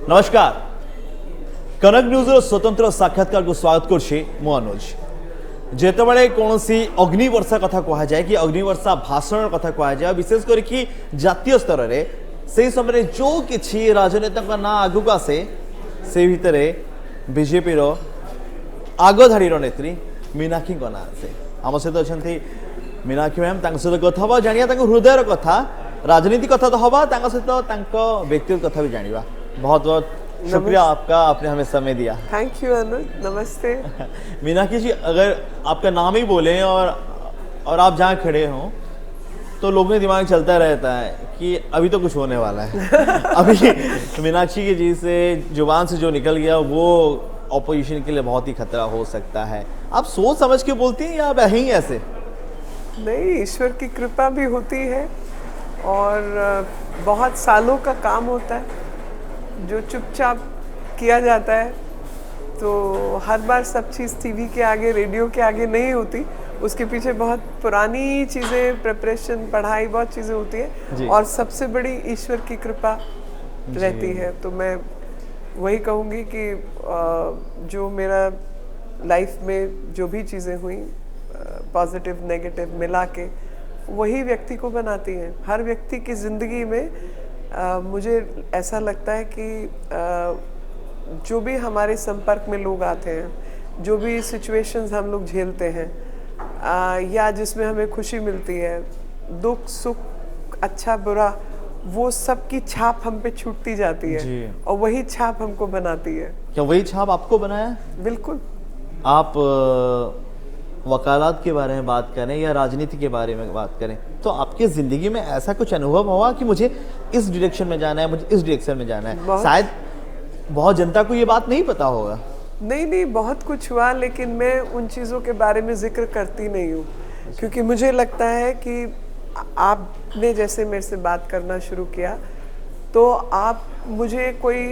नमस्कार कनक न्यूज स्वतंत्र साक्षात्कार को स्वागत करछी मु अनुज। जेतेबेले कोनोसी अग्निवर्षा कथा कहा जाए कि अग्निवर्षा भाषण कथा कहा जाए विशेष करके जातीय स्तर में से समय जो किछि राजनेता का ना आगु को आसे से भितर बीजेपी रो आगधाड़ी नेत्री मीनाक्षी का ना आसे। आम सहित अच्छा मीनाक्षी मैम सहित कथा हवा जानिया हृदय कथा राजनीति कथा तो हवा सहित व्यक्तिगत कथा भी जानिबा। बहुत बहुत शुक्रिया आपका, आपने हमें समय दिया। थैंक यू अनुज, नमस्ते। मीनाक्षी जी, अगर आपका नाम ही बोलें और आप जहाँ खड़े हों तो लोगों के दिमाग चलता रहता है कि अभी तो कुछ होने वाला है। अभी मीनाक्षी जी से जुबान से जो निकल गया वो ऑपोजिशन के लिए बहुत ही खतरा हो सकता है। आप सोच समझ के बोलती हैं या आप यहीं ऐसे? नहीं, ईश्वर की कृपा भी होती है और बहुत सालों का काम होता है जो चुपचाप किया जाता है। तो हर बार सब चीज़ टीवी के आगे, रेडियो के आगे नहीं होती, उसके पीछे बहुत पुरानी चीज़ें, प्रिपरेशन, पढ़ाई, बहुत चीज़ें होती है और सबसे बड़ी ईश्वर की कृपा रहती है। तो मैं वही कहूँगी कि जो मेरा लाइफ में जो भी चीज़ें हुई पॉजिटिव नेगेटिव मिला के वही व्यक्ति को बनाती हैं। हर व्यक्ति की ज़िंदगी में मुझे ऐसा लगता है कि जो भी हमारे संपर्क में लोग आते हैं, जो भी सिचुएशंस हम लोग झेलते हैं या जिसमें हमें खुशी मिलती है, दुख सुख, अच्छा बुरा, वो सब की छाप हम पे छूटती जाती है और वही छाप हमको बनाती है। क्या वही छाप आपको बनाया? बिल्कुल। आप वकालत के बारे में बात करें या राजनीति के बारे में बात करें तो आपकी ज़िंदगी में ऐसा कुछ अनुभव हुआ कि मुझे इस डायरेक्शन में जाना है, मुझे इस डायरेक्शन में जाना है? शायद बहुत जनता को ये बात नहीं पता होगा। नहीं, बहुत कुछ हुआ, लेकिन मैं उन चीज़ों के बारे में जिक्र करती नहीं हूँ क्योंकि मुझे लगता है कि आपने जैसे मेरे से बात करना शुरू किया तो आप मुझे कोई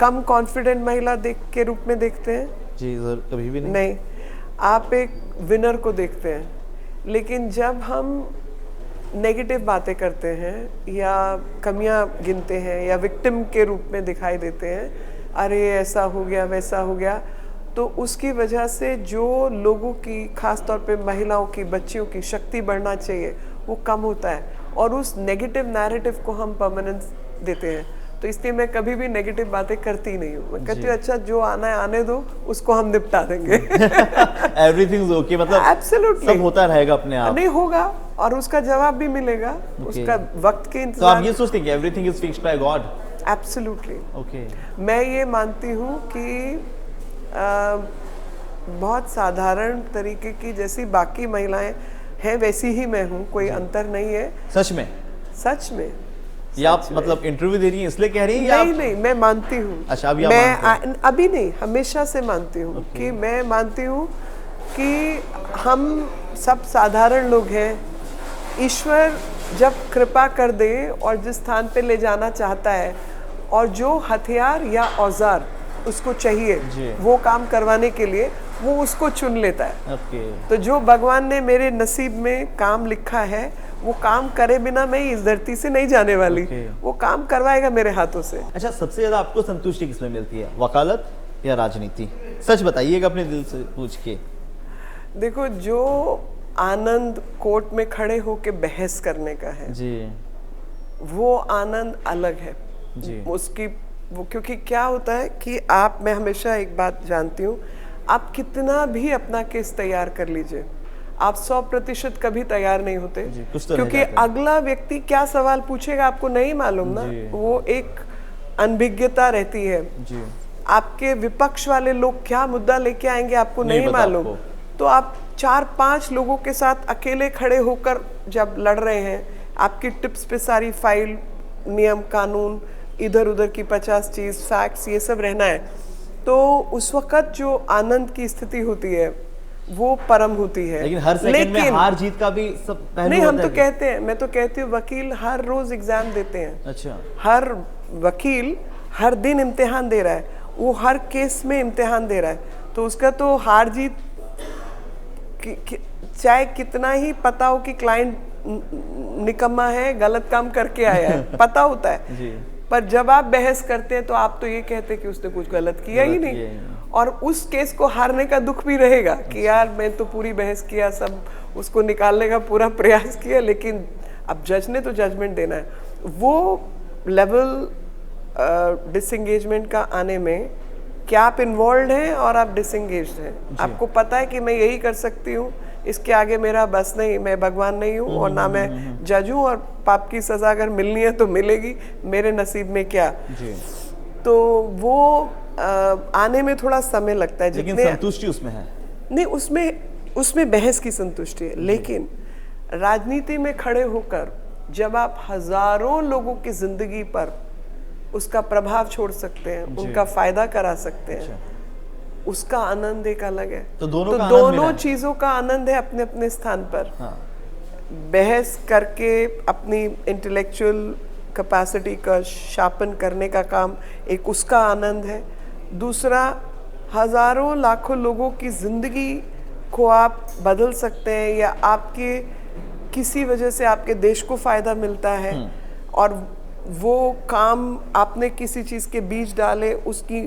कम कॉन्फिडेंट महिला के रूप में देखते हैं? जी सर, कभी भी नहीं, आप एक विनर को देखते हैं। लेकिन जब हम नेगेटिव बातें करते हैं या कमियां गिनते हैं या विक्टिम के रूप में दिखाई देते हैं, अरे ऐसा हो गया वैसा हो गया, तो उसकी वजह से जो लोगों की, खास तौर पे महिलाओं की, बच्चियों की शक्ति बढ़ना चाहिए वो कम होता है और उस नेगेटिव नैरेटिव को हम परमानेंस देते हैं। तो इसलिए मैं कभी भी नेगेटिव बातें करती नहीं हूँ। मैं कहती हूँ अच्छा जो आना है आने दो, उसको हम निपटा देंगे। एवरीथिंग इज ओके, मतलब एब्सोल्युटली सब होता रहेगा अपने आप। नहीं होगा और उसका जवाब भी मिलेगा, उसका वक्त के इंतजार। तो आप ये सोचते हैं कि everything is fixed by God? Absolutely okay. मैं ये मानती हूँ कि बहुत साधारण तरीके की जैसी बाकी महिलाएं हैं वैसी ही मैं हूँ, कोई अंतर नहीं है। सच में? सच में। या आप मतलब इंटरव्यू दे रही हैं इसलिए कह रही हैं? नहीं, मैं मानती हूँ। अच्छा, अभी मैं अभी नहीं, हमेशा से मानती हूँ कि मैं मानती हूँ कि हम सब साधारण लोग हैं। ईश्वर जब कृपा कर दे और जिस स्थान पे ले जाना चाहता है और जो हथियार या औजार उसको चाहिए वो काम करवाने के लिए, वो उसको चुन लेता है। तो जो भगवान ने मेरे नसीब में काम लिखा है वो काम करे बिना मैं इस धरती से नहीं जाने वाली। वो काम करवाएगा मेरे हाथों से। अच्छा, सबसे ज्यादा आपको संतुष्टि किसमें मिलती है, वकालत या राजनीति? सच बताइएगा अपने दिल से पूछ के। देखो, जो आनंद कोर्ट में खड़े होके बहस करने का है जी, वो आनंद अलग है जी। उसकी वो, क्योंकि क्या होता है कि मैं हमेशा एक बात जानती हूँ, आप कितना भी अपना केस तैयार कर लीजिए, आप 100% कभी तैयार नहीं होते क्योंकि अगला व्यक्ति क्या सवाल पूछेगा आपको नहीं मालूम ना। वो एक अनभिज्ञता रहती है जी। आपके विपक्ष वाले लोग क्या मुद्दा लेके आएंगे आपको नहीं मालूम। तो आप 4-5 लोगों के साथ अकेले खड़े होकर जब लड़ रहे हैं, आपकी टिप्स पे सारी फाइल, नियम कानून, इधर उधर की 50 चीज, फैक्ट्स, ये सब रहना है। तो उस वक्त जो आनंद की स्थिति होती है वो परम होती है। लेकिन हर सेकंड में हार जीत का भी सब पहलू नहीं, हम तो कहते हैं, मैं तो कहती हूँ वकील हर रोज एग्जाम देते हैं। अच्छा। हर वकील हर दिन इम्तिहान दे रहा है, वो हर केस में इम्तिहान दे रहा है, तो उसका तो हार जीत चाहे कितना ही पता हो कि क्लाइंट निकम्मा है, गलत काम करके आया है, पता होता है जी। पर जब आप बहस करते हैं तो आप तो ये कहते हैं कि उसने कुछ गलत किया ही नहीं, और उस केस को हारने का दुख भी रहेगा कि यार मैं तो पूरी बहस किया, सब उसको निकालने का पूरा प्रयास किया, लेकिन अब जज ने तो जजमेंट देना है। वो लेवल डिसएंगेजमेंट का आने में क्या आप इन्वॉल्व हैं और आप डिसएंगेज्ड हैं, आपको पता है कि मैं यही कर सकती हूँ, इसके आगे मेरा बस नहीं, मैं भगवान नहीं हूँ और ना मैं जज हूँ, और पाप की सजा अगर मिलनी है तो मिलेगी, मेरे नसीब में क्या। तो वो आने में थोड़ा समय लगता है, लेकिन संतुष्टि उसमें है नहीं, उसमें बहस की संतुष्टि है। लेकिन राजनीति में खड़े होकर जब आप हजारों लोगों की जिंदगी पर उसका प्रभाव छोड़ सकते हैं, उनका फायदा करा सकते हैं, उसका आनंद एक अलग है। तो दोनों चीजों का आनंद है अपने अपने स्थान पर। हाँ। बहस करके अपनी इंटेलेक्चुअल कैपेसिटी का शार्पन करने का काम एक उसका आनंद है। दूसरा, हजारों लाखों लोगों की जिंदगी को आप बदल सकते हैं, या आपके किसी वजह से आपके देश को फायदा मिलता है, और वो काम आपने किसी चीज के बीज डाले, उसकी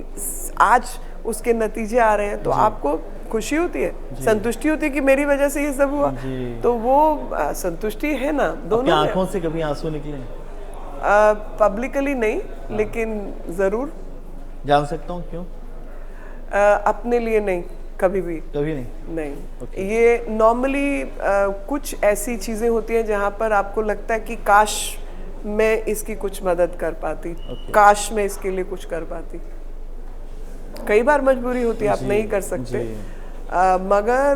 आज उसके नतीजे आ रहे हैं, तो आपको खुशी होती है, संतुष्टि होती है कि मेरी वजह से ये सब हुआ, तो वो संतुष्टि है ना। दोनों आंखों से कभी आंसू निकले? पब्लिकली नहीं, लेकिन जरूर। जान सकता हूँ क्यों? अपने लिए नहीं, कभी नहीं। ये नॉर्मली कुछ ऐसी चीजें होती हैं जहाँ पर आपको लगता है कि काश मैं इसकी कुछ मदद कर पाती, काश मैं इसके लिए कुछ कर पाती। कई बार मजबूरी होती है, आप नहीं कर सकते, मगर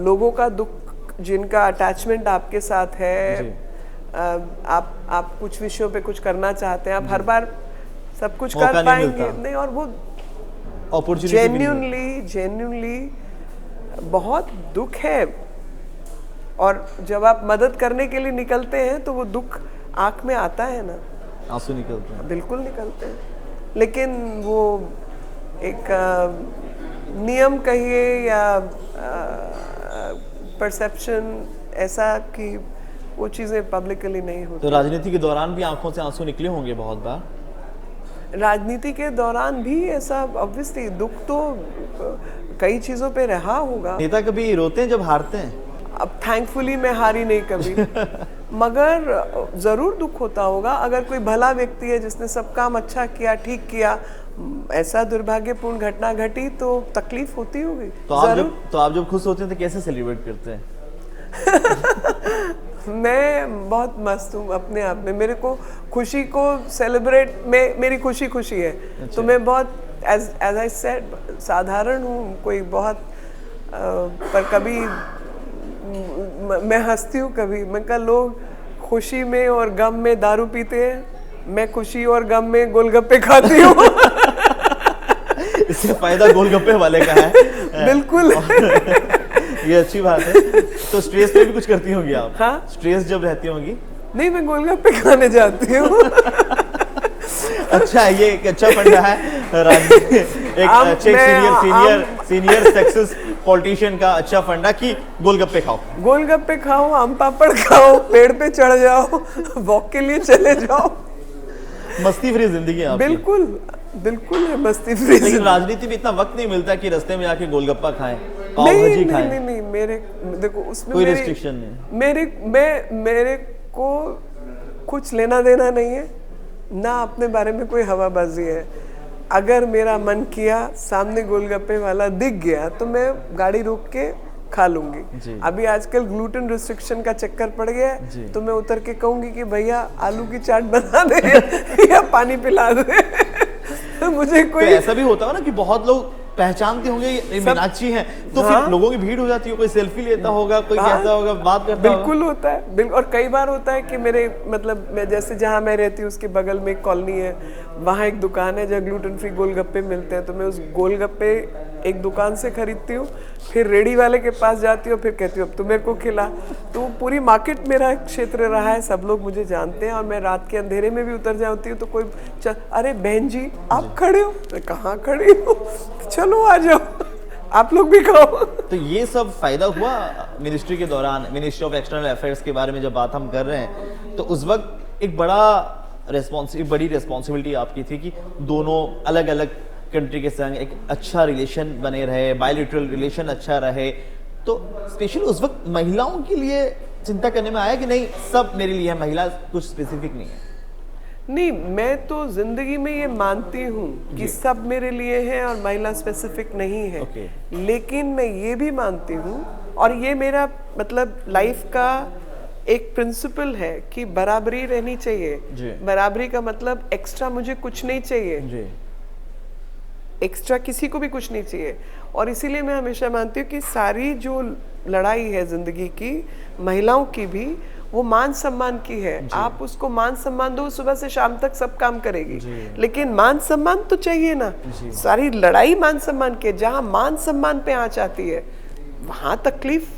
लोगों का दुख, जिनका अटैचमेंट आपके साथ है, आप कुछ विषयों पे कुछ करना चाहते हैं, आप हर बार सब कुछ कर पाएंगे नहीं, और वो जेन्युइनली बहुत दुख है। और जब आप मदद करने के लिए निकलते हैं तो वो दुख आंख में आता है ना, आंसू निकलते हैं, बिल्कुल निकलते हैं। लेकिन वो एक नियम कहिए या परसेप्शन ऐसा कि वो चीजें पब्लिकली नहीं होती। तो राजनीति के दौरान भी आंखों से आंसू निकले होंगे बहुत बार? राजनीति के दौरान भी ऐसा ऑब्वियसली दुख तो कई चीजों पे रहा होगा। नेता कभी रोते हैं जब हारते हैं? अब थैंकफुली मैं हारी नहीं कभी, मगर जरूर दुख होता होगा। अगर कोई भला व्यक्ति है जिसने सब काम अच्छा किया, ठीक किया, ऐसा दुर्भाग्यपूर्ण घटना घटी तो तकलीफ होती होगी। तो आप जब खुश होते हैं तो कैसे सेलिब्रेट करते हैं? मैं बहुत मस्त हूँ अपने आप में, मेरे को खुशी को सेलिब्रेट में मेरी खुशी है। अच्छा। तो मैं बहुत एज आई सेड साधारण हूँ, कोई बहुत पर कभी मैं हंसती हूँ, कभी मैं कहा लोग खुशी में और गम में दारू पीते हैं, मैं खुशी और गम में गोलगप्पे खाती हूँ। इससे फायदा गोलगप्पे वाले का है। बिल्कुल। ये अच्छी बात है। तो स्ट्रेस में भी कुछ करती होंगी आप? हाँ? स्ट्रेस जब रहती होंगी? नहीं, मैं गोलगप्पे खाने जाती हूँ। अच्छा, ये एक अच्छा फंडा है एक अच्छे सीनियर सक्सेस पॉलिटिशियन का अच्छा फंडा कि गोलगप्पे खाओ, आम पापड़ खाओ, पेड़ पे चढ़ जाओ, वॉक के लिए चले जाओ, मस्ती फ्री जिंदगी है। बिल्कुल है मस्ती फ्री। लेकिन राजनीति में इतना वक्त नहीं मिलता कि रास्ते में आके गोलगप्पा खाएं, पाव भाजी खाएं। नहीं, मेरे देखो उसमें कोई रिस्ट्रिक्शन नहीं। मेरे को कुछ लेना देना नहीं है ना, अपने बारे में कोई हवाबाजी है। अगर मेरा मन किया, सामने गोलगप्पे वाला दिख गया तो मैं गाड़ी रोक के खा लूंगी। अभी आजकल ग्लूटेन रिस्ट्रिक्शन का चक्कर पड़ गया है, तो मैं उतर के कहूंगी कि भैया आलू की चाट बना दे या पानी पिला दे। तो मुझे कोई तो ऐसा भी होता है ना कि बहुत लोग पहचानते होंगे ये मीनाक्षी हैं, तो हाँ? फिर लोगों की भीड़ हो जाती है, कोई सेल्फी लेता होगा, कोई कहता होगा, बात करता होगा। बिल्कुल होता है, और कई बार होता है कि मेरे मतलब मैं जैसे जहाँ मैं रहती हूँ उसके बगल में एक कॉलोनी है, वहाँ एक दुकान है जहाँ ग्लूटेन फ्री गोलगप्पे मिलते हैं, तो मैं उस गोलगप्पे एक दुकान से खरीदती हूँ, फिर रेडी वाले के पास जाती हूँ, फिर कहती हूँ अब तो मेरे को खिला। तो पूरी मार्केट मेरा क्षेत्र रहा है, सब लोग मुझे जानते हैं, और मैं रात के अंधेरे में भी उतर जाती हूँ तो कोई अरे बहन जी आप खड़े हो, मैं कहाँ खड़ी हूँ, चलो आ जाओ आप लोग भी खाओ। तो ये सब फायदा हुआ मिनिस्ट्री के दौरान। मिनिस्ट्री ऑफ एक्सटर्नल अफेयर्स के बारे में जब बात हम कर रहे हैं तो उस वक्त एक बड़ा बड़ी रिस्पॉन्सिबिलिटी आपकी थी कि दोनों अलग अलग कंट्री के संग एक अच्छा रिलेशन बने रहे, बायलैटरल रिलेशन अच्छा रहे। तो स्पेशली उस वक्त महिलाओं के लिए चिंता करने में आया कि नहीं सब मेरे लिए है, महिला कुछ स्पेसिफिक नहीं है? नहीं, मैं तो जिंदगी में ये मानती हूँ कि सब मेरे लिए है और महिला स्पेसिफिक नहीं है। लेकिन मैं ये भी मानती हूँ, और ये मेरा मतलब लाइफ का एक प्रिंसिपल है कि बराबरी रहनी चाहिए। बराबरी का मतलब एक्स्ट्रा मुझे कुछ नहीं चाहिए, एक्स्ट्रा किसी को भी कुछ नहीं चाहिए। और इसीलिए मैं हमेशा मानती हूँ कि सारी जो लड़ाई है जिंदगी की, महिलाओं की भी, वो मान सम्मान की है। आप उसको मान सम्मान दो, सुबह से शाम तक सब काम करेगी, लेकिन मान सम्मान तो चाहिए ना। सारी लड़ाई मान सम्मान की है। जहाँ मान सम्मान पे आँच आती है वहाँ तकलीफ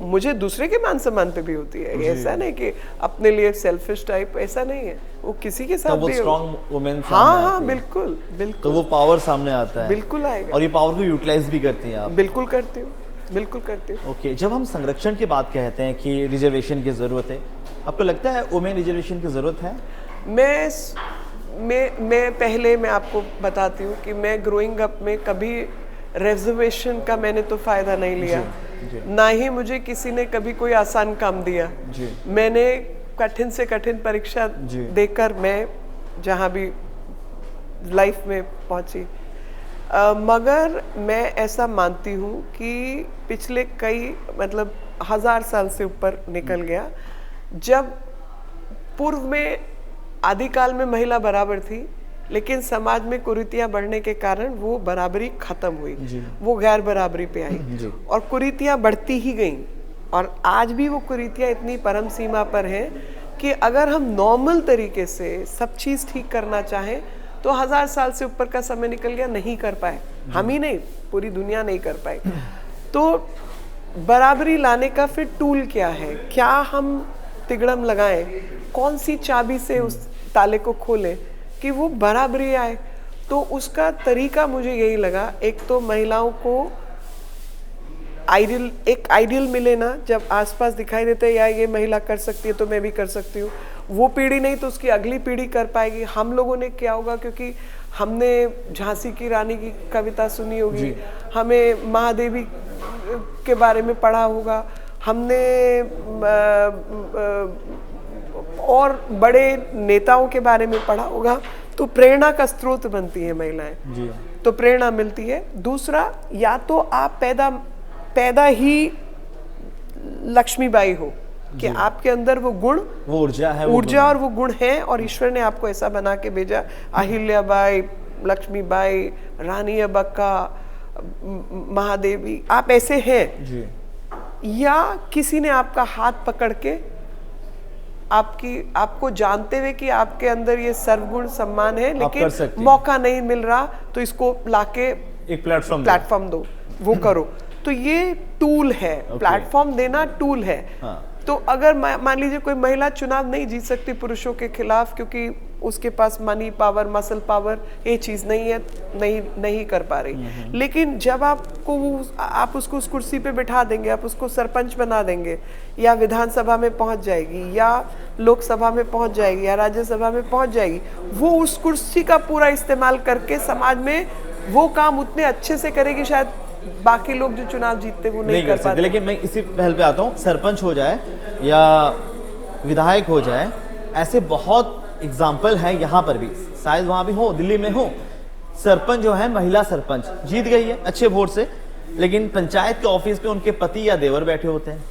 मुझे दूसरे के मान सम्मान पे भी होती है। ऐसा नहीं कि अपने लिए सेल्फिश टाइप, ऐसा नहीं है, वो किसी के साथ वो भी स्ट्रॉन्ग वुमेन हाँ, बिल्कुल बिल्कुल, तो वो पावर सामने आता है, बिल्कुल आएगा। और ये पावर को यूटिलाइज भी करती हैं आप? बिल्कुल करती हूँ, बिल्कुल करती हूँ। ओके, जब हम संरक्षण की बात कहते हैं कि रिजर्वेशन की जरूरत है, आपको लगता है वुमेन रिजर्वेशन की जरूरत है? मैं पहले मैं आपको बताती हूँ कि मैं ग्रोइंग अप में कभी रिजर्वेशन का मैंने तो फायदा नहीं लिया। ना ही मुझे किसी ने कभी कोई आसान काम दिया। मैंने कठिन से कठिन परीक्षा देकर मैं जहाँ भी लाइफ में पहुँची। मगर मैं ऐसा मानती हूँ कि पिछले कई मतलब 1000 साल से ऊपर निकल गया, जब पूर्व में आदिकाल में महिला बराबर थी, लेकिन समाज में कुरीतियां बढ़ने के कारण वो बराबरी खत्म हुई, वो गैर बराबरी पे आई और कुरीतियां बढ़ती ही गईं। और आज भी वो कुरीतियां इतनी परम सीमा पर हैं कि अगर हम नॉर्मल तरीके से सब चीज़ ठीक करना चाहें तो 1000 साल से ऊपर का समय निकल गया, नहीं कर पाए। हम ही नहीं, पूरी दुनिया नहीं कर पाई। तो बराबरी लाने का फिर टूल क्या है? क्या हम तिगड़म लगाएं? कौन सी चाबी से उस ताले को खोलें कि वो बराबरी आए? तो उसका तरीका मुझे यही लगा, एक तो महिलाओं को एक आइडियल मिले ना, जब आसपास दिखाई देता है यार ये महिला कर सकती है तो मैं भी कर सकती हूँ। वो पीढ़ी नहीं तो उसकी अगली पीढ़ी कर पाएगी। हम लोगों ने क्या होगा, क्योंकि हमने झांसी की रानी की कविता सुनी होगी, हमें महादेवी के बारे में पढ़ा होगा, हमने और बड़े नेताओं के बारे में पढ़ा होगा। तो प्रेरणा का स्रोत बनती है महिलाएं, तो प्रेरणा मिलती है। दूसरा, या तो आप पैदा ही लक्ष्मीबाई हो कि आपके अंदर वो गुण, वो ऊर्जा है, और वो गुण है, और ईश्वर ने आपको ऐसा बना के भेजा। अहिल्याबाई, लक्ष्मीबाई, रानी अब्बक्का, महादेवी, आप ऐसे हैं। या किसी ने आपका हाथ पकड़ के आपको जानते हुए कि आपके अंदर ये सर्वगुण सम्मान है, लेकिन मौका नहीं मिल रहा, तो इसको लाके एक प्लेटफॉर्म दो, वो करो। तो ये टूल है, प्लेटफॉर्म देना टूल है। तो अगर मान लीजिए कोई महिला चुनाव नहीं जीत सकती पुरुषों के खिलाफ, क्योंकि उसके पास मनी पावर, मसल पावर, ये चीज नहीं है, नहीं कर पा रही, लेकिन जब आप उसको उस कुर्सी पे बिठा देंगे, आप उसको सरपंच बना देंगे, या विधानसभा में पहुंच जाएगी, या लोकसभा में पहुंच जाएगी, या राज्यसभा में पहुंच जाएगी, वो उस कुर्सी का पूरा इस्तेमाल करके समाज में वो काम उतने अच्छे से करेगी, शायद बाकी लोग जो चुनाव जीतते वो नहीं कर पाते। लेकिन मैं इसी पहल पे आता हूँ, सरपंच हो जाए या विधायक हो जाए, ऐसे बहुत एग्जाम्पल है यहाँ पर भी, शायद वहाँ भी हो, दिल्ली में हो। सरपंच जो है, महिला सरपंच जीत गई है अच्छे वोट से, लेकिन पंचायत के ऑफिस पे उनके पति या देवर बैठे होते हैं।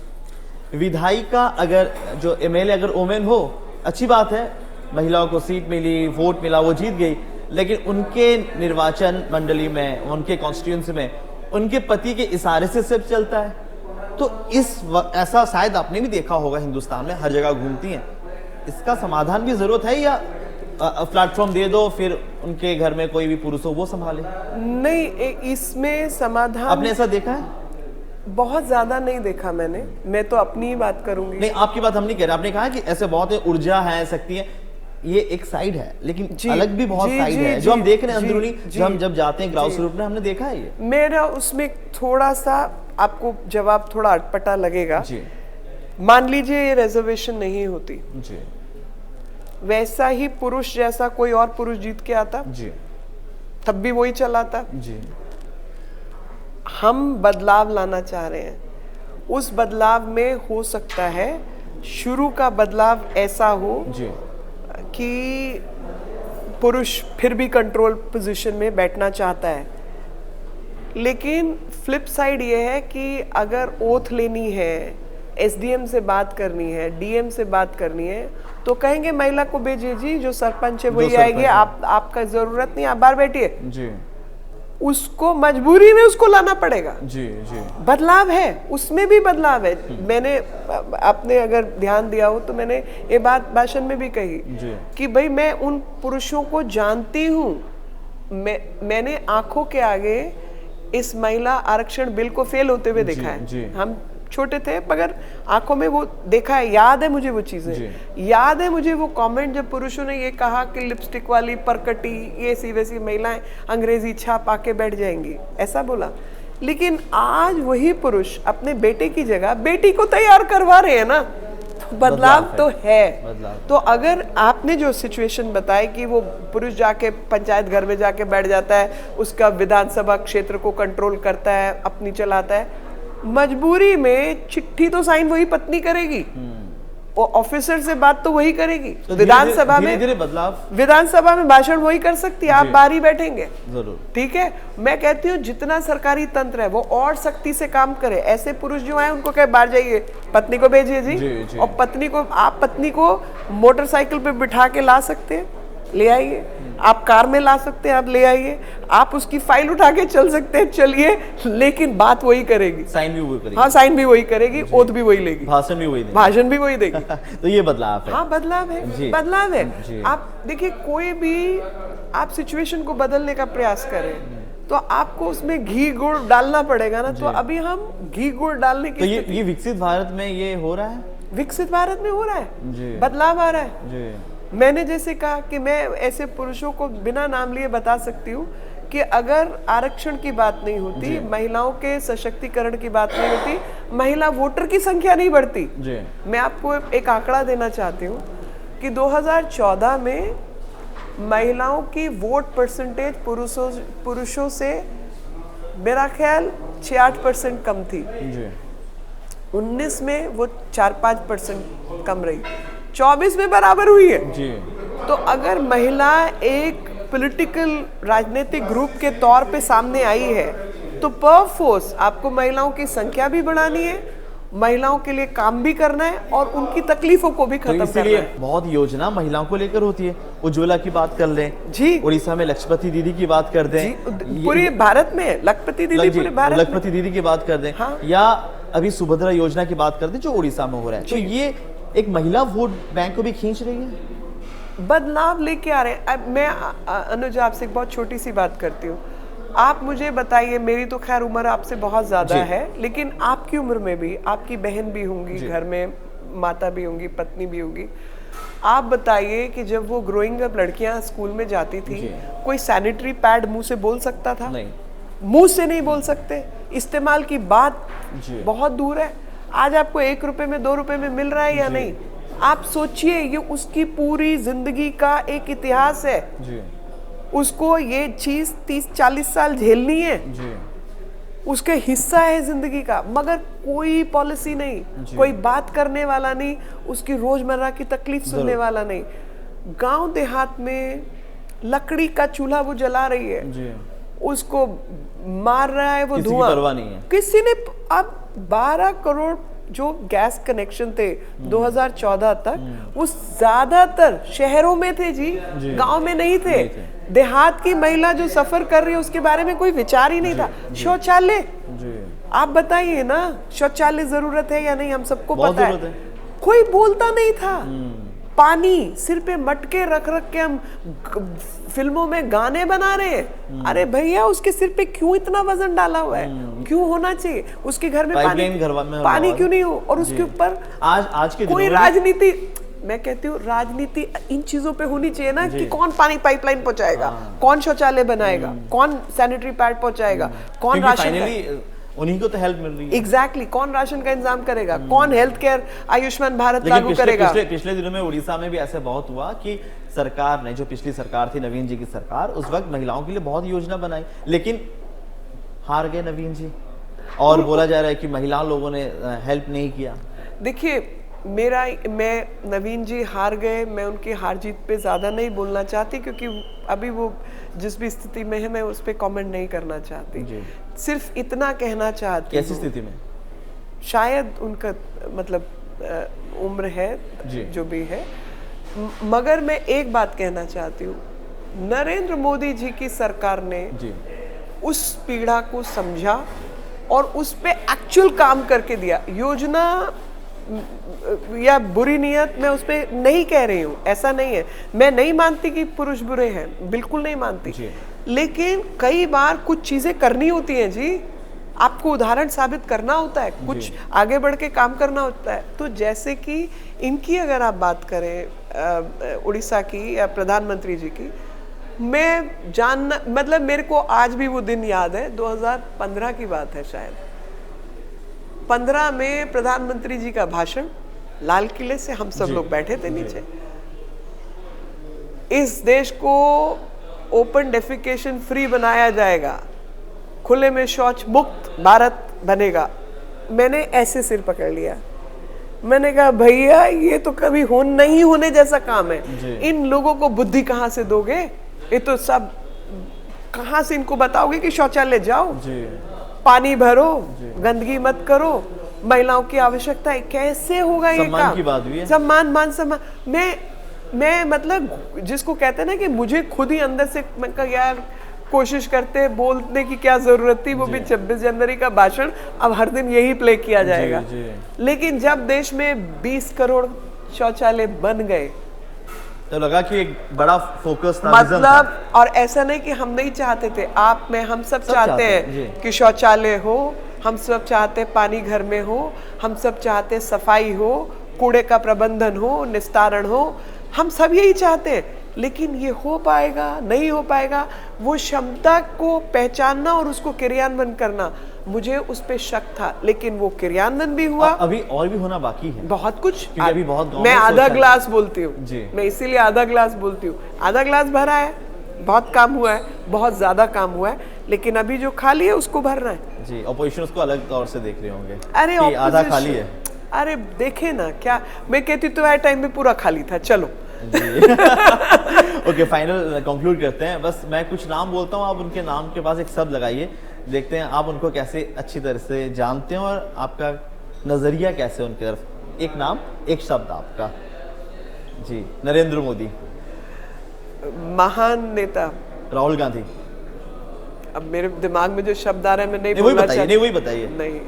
विधायिका अगर जो एमएलए अगर वुमेन हो, अच्छी बात है, महिलाओं को सीट मिली, वोट मिला, वो जीत गई, लेकिन उनके निर्वाचन मंडली में, उनके कॉन्स्टिट्यूंसी में उनके पति के इशारे से सब चलता है। तो ऐसा शायद आपने भी देखा होगा, हिंदुस्तान में हर जगह घूमती हैं। इसका समाधान भी जरूरत है, या प्लेटफॉर्म दे दो, फिर उनके घर में कोई भी पुरुष हो वो संभाले? नहीं, इसमें समाधान आपने ऐसा देखा है? बहुत ज्यादा नहीं देखा मैंने, मैं तो अपनी ही बात करूंगी। नहीं, आपकी बात हम नहीं कह रहे, आपने कहा कि ऐसे बहुत है, ऊर्जा है, शक्ति है, ये एक साइड है, लेकिन अलग भी बहुत साइड है जो हम देख रहे हैं अंदरूनी, जो हम जब जाते हैं ग्राउंड रूप में, हमने देखा है ये। मेरा उसमें थोड़ा सा आपको जवाब थोड़ा अटपटा लगेगा। मान लीजिए ये रिजर्वेशन नहीं होती, वैसा ही पुरुष जैसा कोई और पुरुष जीत के आता जी तब भी वही चलाता। जी हम बदलाव लाना चाह रहे हैं। उस बदलाव में हो सकता है शुरू का बदलाव ऐसा हो जी कि पुरुष फिर भी कंट्रोल पोजीशन में बैठना चाहता है, लेकिन फ्लिप साइड ये है कि अगर ओथ लेनी है, एसडीएम से बात करनी है, डीएम से बात करनी है, तो कहेंगे महिला को भेजिए जी, जो सरपंच है वही आएगी, आपका जरूरत नहीं, आप बाहर बैठिए जी। उसको मजबूरी में उसको लाना पड़ेगा। जी जी बदलाव है, उसमें भी बदलाव है। मैंने आपने अगर ध्यान दिया हो तो मैंने ये बात भाषण में भी कही जी कि भाई मैं उन पुरुषों को जानती हूँ, मैंने आंखों के आगे इस महिला आरक्षण बिल को फेल होते हुए देखा है। हम छोटे थे मगर आंखों में वो देखा है, याद है मुझे वो चीजें, याद है मुझे वो कमेंट जब पुरुषों ने ये कहा कि लिपस्टिक वाली परकटी ये सी वैसी महिलाएं अंग्रेजी छाप आके बैठ जाएंगी, ऐसा बोला। लेकिन आज वही पुरुष अपने बेटे की जगह बेटी को तैयार करवा रहे हैं ना, तो बदलाव तो है। तो अगर आपने जो सिचुएशन बताई कि वो पुरुष जाके पंचायत घर में जाके बैठ जाता है, उसका विधानसभा क्षेत्र को कंट्रोल करता है, अपनी चलाता है, मजबूरी में चिट्ठी तो साइन वही पत्नी करेगी, वो ऑफिसर से बात तो वही करेगी, तो विधानसभा में धीरे-धीरे बदलाव, विधानसभा में भाषण वही कर सकती है, आप बाहर ही बैठेंगे। जरूर ठीक है, मैं कहती हूँ जितना सरकारी तंत्र है वो और सख्ती से काम करे। ऐसे पुरुष जो आए उनको कहे बाहर जाइए, पत्नी को भेजिए जी। और पत्नी को, आप पत्नी को मोटरसाइकिल पे बिठा के ला सकते हैं, ले आइए, आप कार में ला सकते हैं, आप ले आइए, आप उसकी फाइल उठा के चल सकते हैं, चलिए, लेकिन बात वही करेगी, साइन भी वही करेगी। हाँ, साइन भी वही करेगी, ओथ भी वही लेगी, भाषण भी वही देगी, भाषण भी वही देगी। तो ये बदलाव है। हाँ, बदलाव है, बदलाव है। आप देखिए, कोई भी आप सिचुएशन को बदलने का प्रयास करें तो आपको उसमें घी गुड़ डालना पड़ेगा ना। तो अभी हम घी गुड़ डालने की, तो ये विकसित भारत में ये हो रहा है, विकसित भारत में हो रहा है, बदलाव आ रहा है जी। मैंने जैसे कहा कि मैं ऐसे पुरुषों को बिना नाम लिए बता सकती हूँ कि अगर आरक्षण की बात नहीं होती, महिलाओं के सशक्तिकरण की बात नहीं होती, महिला वोटर की संख्या नहीं बढ़ती जी। मैं आपको एक आंकड़ा देना चाहती हूँ कि 2014 में महिलाओं की वोट परसेंटेज पुरुषों से मेरा ख्याल 6-8% कम थी जी। 19 में वो 4-5% कम रही, 24 में बराबर हुई है जी। तो अगर महिला एक पॉलिटिकल राजनीतिक ग्रुप के तौर पे सामने आई है तो पर फोर्स आपको महिलाओं की संख्या भी बढ़ानी है, महिलाओं के लिए काम भी करना है और उनकी तकलीफों को भी खत्म करना है। बहुत योजना महिलाओं को लेकर होती है, उज्ज्वला की बात कर लें जी, उड़ीसा में लक्ष्मीपति दीदी की बात कर दें, पूरे भारत में लखपति दीदी, पूरे भारत लखपति दीदी की बात कर दें, या अभी सुभद्रा योजना की बात कर दें जो उड़ीसा में हो रहा है। तो ये एक महिला वोट बैंक को भी खींच रही है, बदलाव लेके आ रहे हैं। अब मैं अनुज आपसे एक बहुत छोटी सी बात करती हूँ, आप मुझे बताइए, मेरी तो खैर उम्र आपसे बहुत ज्यादा है, लेकिन आपकी उम्र में भी आपकी बहन भी होंगी, घर में माता भी होंगी, पत्नी भी होगी, आप बताइए कि जब वो ग्रोइंग अप लड़कियां स्कूल में जाती थी, कोई सैनिटरी पैड मुंह से बोल सकता था? नहीं, मुंह से नहीं बोल सकते, इस्तेमाल की बात बहुत दूर है। आज आपको 1 रुपए में 2 रुपए में मिल रहा है या नहीं, आप सोचिए, ये उसकी पूरी जिंदगी का एक इतिहास है जी। उसको ये चीज 30-40 साल झेलनी है जी। उसके हिस्सा है जिंदगी का, मगर कोई पॉलिसी नहीं, कोई बात करने वाला नहीं, उसकी रोजमर्रा की तकलीफ सुनने वाला नहीं। गांव देहात में लकड़ी का चूल्हा वो जला रही है जी। उसको मार रहा है वो धुआं, किसी ने। अब 12 करोड़ जो गैस कनेक्शन थे 2014 तक, वो ज्यादातर शहरों में थे जी, गांव में नहीं थे। देहात की महिला जो सफर कर रही है उसके बारे में कोई विचार ही नहीं था। शौचालय, आप बताइए ना, शौचालय जरूरत है या नहीं, हम सबको पता है, कोई बोलता नहीं था। पानी सिर पे मटके रख रख के हम फिल्मों में गाने बना रहे हैं। अरे भैया, उसके सिर पे क्यों इतना वजन डाला हुआ है, क्यों होना चाहिए? उसके घर में पानी क्यों नहीं हो? और उसके ऊपर आज के कोई राजनीति, मैं कहती हूँ राजनीति इन चीजों पे होनी चाहिए ना, कि कौन पानी पाइपलाइन पहुंचाएगा, कौन शौचालय बनाएगा, कौन सैनिटरी पैड पहुंचाएगा, कौन राशन। उन्हीं को तो हेल्प मिल रही है। एग्जैक्टली कौन राशन का इंतजाम करेगा, कौन हेल्थ केयर आयुष्मान भारत लेकिन लागू करेगा? पिछले दिनों में उड़ीसा में भी ऐसे बहुत हुआ कि सरकार ने, जो पिछली सरकार थी नवीन जी की सरकार, उस वक्त महिलाओं के लिए बहुत योजना बनाई, लेकिन हार गए नवीन जी, और बोला जा रहा है कि महिला लोगों ने हेल्प नहीं किया। देखिए मैं नवीन जी हार गए, मैं उनकी हार जीत पे ज़्यादा नहीं बोलना चाहती, क्योंकि अभी वो जिस भी स्थिति में है मैं उस पर कमेंट नहीं करना चाहती जी। सिर्फ इतना कहना चाहती कैसी हूँ, स्थिति में? शायद उनका मतलब उम्र है जी। जो भी है, मगर मैं एक बात कहना चाहती हूँ, नरेंद्र मोदी जी की सरकार ने जी। उस पीड़ा को समझा और उस पे एक्चुअल काम करके दिया। योजना या बुरी नियत मैं उस पर नहीं कह रही हूँ, ऐसा नहीं है, मैं नहीं मानती कि पुरुष बुरे हैं, बिल्कुल नहीं मानती, लेकिन कई बार कुछ चीजें करनी होती हैं जी, आपको उदाहरण साबित करना होता है, कुछ आगे बढ़ के काम करना होता है। तो जैसे कि इनकी अगर आप बात करें उड़ीसा की या प्रधानमंत्री जी की, मैं जानना मतलब मेरे को आज भी वो दिन याद है, 2015 की बात है शायद, 15 में प्रधानमंत्री जी का भाषण, लाल किले से हम सब लोग बैठे थे नीचे, इस देश को ओपन डेफिकेशन फ्री बनाया जाएगा, खुले में शौच मुक्त भारत बनेगा। मैंने ऐसे सिर पकड़ लिया, मैंने कहा भैया ये तो कभी नहीं होने जैसा काम है, इन लोगों को बुद्धि कहाँ से दोगे? ये तो सब कहाँ से इनको बताओगे कि शौचालय जाओ, पानी भरो, गंदगी मत करो, महिलाओं की आवश्यकता है, कैसे होगा ये काम? सम्मान की बात भी है। सम्मान मैं मतलब जिसको कहते हैं ना कि मुझे खुद ही अंदर से मैं कहा यार कोशिश करते बोलने की क्या जरूरत थी, वो भी 26 जनवरी का भाषण अब हर दिन यही प्ले किया जाएगा। लेकिन जब देश में 20 करोड़ शौचालय बन गए तो लगा कि एक बड़ा फोकस था, मतलब, और ऐसा नहीं कि हम नहीं चाहते थे, आप में हम सब चाहते हैं कि शौचालय हो, हम सब चाहते हैं पानी घर में हो, हम सब चाहते हैं सफाई हो, कूड़े का प्रबंधन हो, निस्तारण हो, हम सब यही चाहते हैं। लेकिन ये हो पाएगा नहीं हो पाएगा, वो क्षमता को पहचानना और उसको क्रियान्वयन करना, मुझे उस पे शक था, लेकिन वो क्रियान्वयन भी हुआ। अभी और भी होना बाकी है बहुत कुछ, अभी बहुत मैं आधा ग्लास बोलती हूँ, मैं इसीलिए आधा ग्लास बोलती हूँ, आधा ग्लास भरा है, बहुत काम हुआ है, बहुत ज्यादा काम हुआ है, लेकिन अभी जो खाली है उसको भरना है जी। ऑपोजिशन उसको अलग तौर से देख रहे होंगे, अरे कि आधा खाली है। अरे देखे ना, क्या मैं कहती तो हर टाइम में पूरा खाली था। चलो ओके, फाइनल कंक्लूड करते हैं। बस मैं कुछ नाम बोलता हूँ, आप उनके नाम के पास एक शब्द लगाइए, देखते हैं आप उनको कैसे अच्छी तरह से जानते हैं और आपका नजरिया कैसे उनकी तरफ। एक नाम एक शब्द आपका जी। नरेंद्र मोदी। महान नेता। राहुल गांधी। अब मेरे दिमाग में जो शब्द आ रहा है मैं नहीं बोलना चाहती। नहीं वही बताइए। नहीं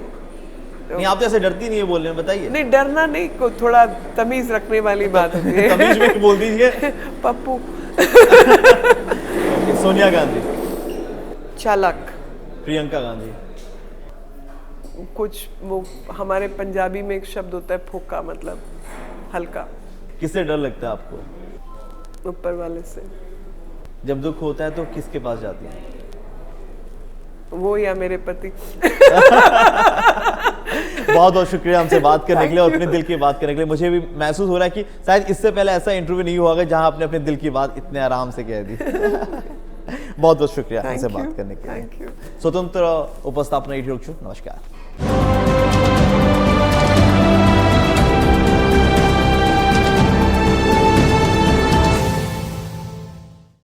आप तो ऐसे डरती नहीं है बोलने में, बताइए। नहीं डरना नहीं, को थोड़ा तमीज रखने वाली बात होती है। तमीज में बोल दीजिए। पप्पू। सोनिया गांधी। चालक। प्रियंका गांधी। कुछ वो हमारे पंजाबी में एक शब्द होता है फोका, मतलब हल्का। किससे डर लगता है आपको? ऊपर वाले से। जब दुख होता है तो किसके पास जाती है? वो या मेरे पति। बहुत बहुत शुक्रिया हमसे बात करने के लिए और अपने दिल की बात करने के लिए। मुझे भी महसूस हो रहा है कि शायद इससे पहले ऐसा इंटरव्यू नहीं हुआ होगा जहां आपने अपने दिल की बात इतने आराम से कह दी। बहुत बहुत शुक्रिया हमसे बात करने के लिए। Thank you. स्वतंत्र उपस्थापना नमस्कार।